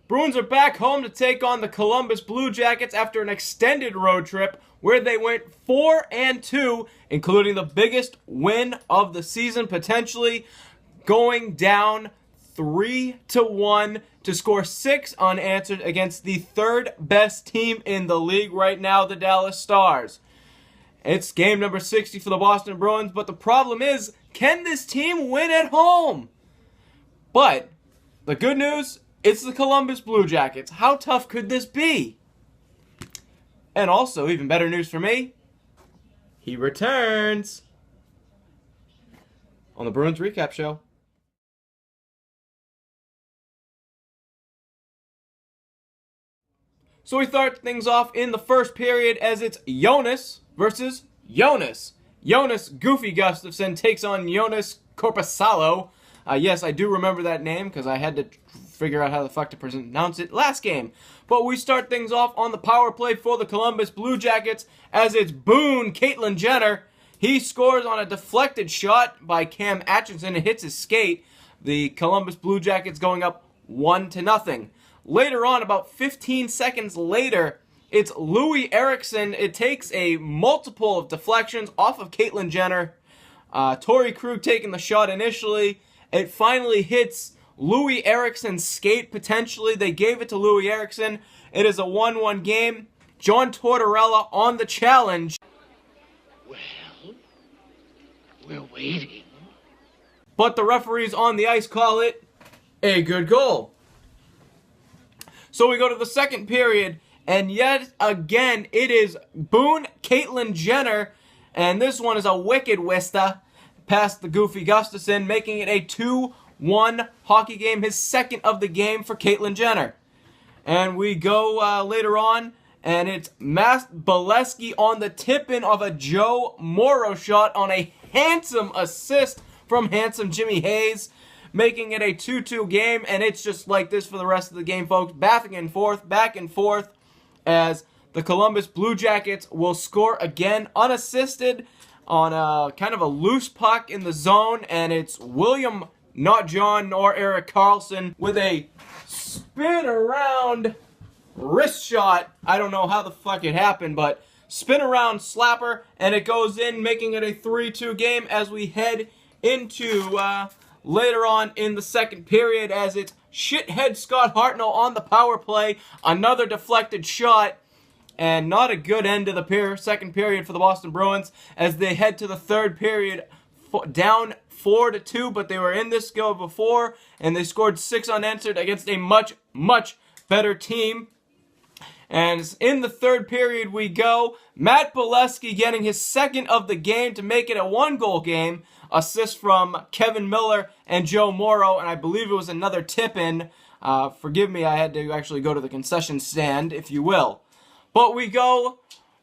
Bruins are back home to take on the Columbus Blue Jackets after an extended road trip where they went 4-2, including the biggest win of the season, potentially going down 3-1 to score 6 unanswered against the third best team in the league right now, the Dallas Stars. It's game number 60 for the Boston Bruins, but the problem is, can this team win at home? But the good news, it's the Columbus Blue Jackets. How tough could this be? And also, even better news for me, he returns on the Bruins Recap Show. So we start things off in the first period as it's Jonas versus Jonas. Jonas Goofy Gustafsson takes on Jonas Korpisalo. Yes, I do remember that name because I had to figure out how the fuck to pronounce it last game. But we start things off on the power play for the Columbus Blue Jackets as it's Boone Caitlin Jenner. He scores on a deflected shot by Cam Atchison. It hits his skate. The Columbus Blue Jackets going up 1-0. Later on, about 15 seconds later, it's Louis Eriksson. It takes a multiple of deflections off of Caitlin Jenner. Torrey Krug taking the shot initially. It finally hits Louis Eriksson's skate, potentially. They gave it to Louis Eriksson. It is a 1-1 game. John Tortorella on the challenge. Well, we're waiting. But the referees on the ice call it a good goal. So we go to the second period, and yet again, it is Boone Caitlin Jenner, and this one is a wicked wista past the Goofy Gustafsson, making it a 2-1 hockey game, his second of the game for Caitlin Jenner. And we go later on, and it's Matt Bolesky on the tip-in of a Joe Morrow shot on a handsome assist from handsome Jimmy Hayes, making it a 2-2 game, and it's just like this for the rest of the game, folks. Back and forth, as the Columbus Blue Jackets will score again unassisted on a kind of a loose puck in the zone, and it's William, not John, nor Erik Karlsson with a spin around wrist shot. I don't know how the fuck it happened, but spin around slapper, and it goes in, making it a 3-2 game as we head into later on in the second period as it's shithead Scott Hartnell on the power play. Another deflected shot. And not a good end to the second period for the Boston Bruins as they head to the third period down 4-2, but they were in this go before, and they scored 6 unanswered against a much, much better team. And in the third period we go. Matt Bolesky getting his second of the game to make it a 1-goal game. Assist from Kevin Miller and Joe Morrow, and I believe it was another tip-in. Forgive me, I had to actually go to the concession stand, if you will. But we go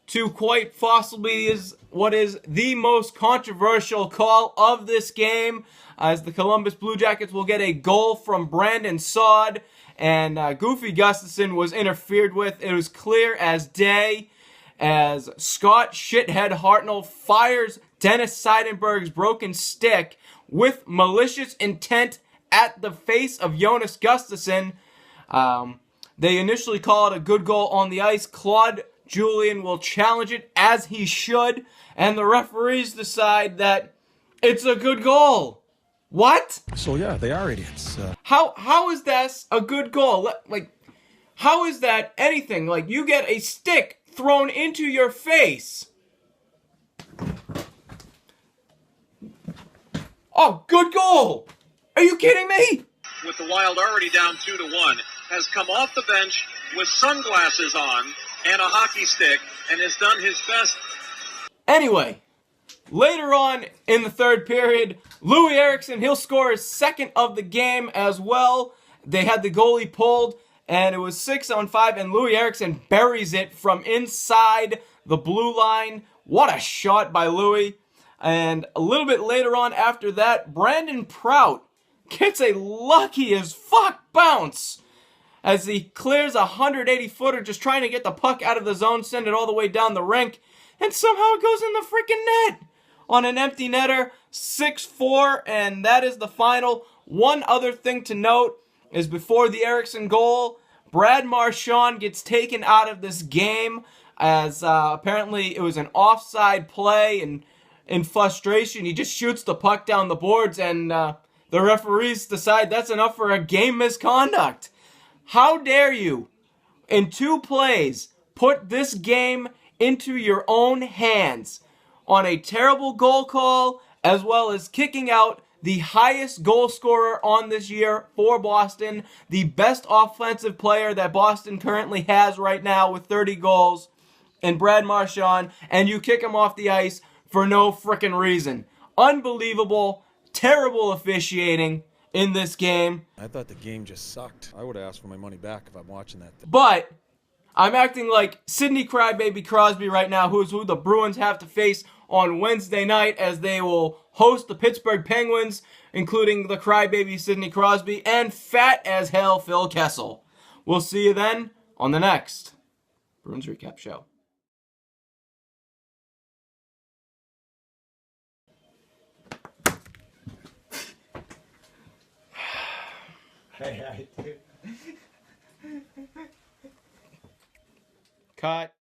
to quite possibly what is the most controversial call of this game, as the Columbus Blue Jackets will get a goal from Brandon Saad, and Goofy Gustafsson was interfered with. It was clear as day as Scott Shithead Hartnell fires Dennis Seidenberg's broken stick with malicious intent at the face of Jonas Gustafsson. They initially call it a good goal on the ice. Claude Julien will challenge it, as he should, and the referees decide that it's a good goal. What? So yeah, they are idiots. How is that a good goal? Like, how is that anything? Like, you get a stick thrown into your face. Oh, good goal! Are you kidding me? With the Wild already down 2-1, has come off the bench with sunglasses on and a hockey stick and has done his best. Anyway, later on in the third period, Louis Eriksson, he'll score his second of the game as well. They had the goalie pulled, and it was 6-on-5, and Louis Eriksson buries it from inside the blue line. What a shot by Louis. And a little bit later on after that, Brandon Prout gets a lucky as fuck bounce as he clears a 180-footer just trying to get the puck out of the zone, send it all the way down the rink, and somehow it goes in the freaking net on an empty netter. 6-4, and that is the final. One other thing to note is before the Eriksson goal, Brad Marchand gets taken out of this game as apparently it was an offside play, and in frustration, he just shoots the puck down the boards, and the referees decide that's enough for a game misconduct. How dare you, in 2 plays, put this game into your own hands on a terrible goal call, as well as kicking out the highest goal scorer on this year for Boston, the best offensive player that Boston currently has right now with 30 goals, and Brad Marchand, and you kick him off the ice for no frickin' reason. Unbelievable, terrible officiating in this game. I thought the game just sucked. I would have asked for my money back if I'm watching that. But I'm acting like Sidney Crybaby Crosby right now, who the Bruins have to face on Wednesday night, as they will host the Pittsburgh Penguins, including the Crybaby Sidney Crosby and fat as hell Phil Kessel. We'll see you then on the next Bruins Recap Show. Cut.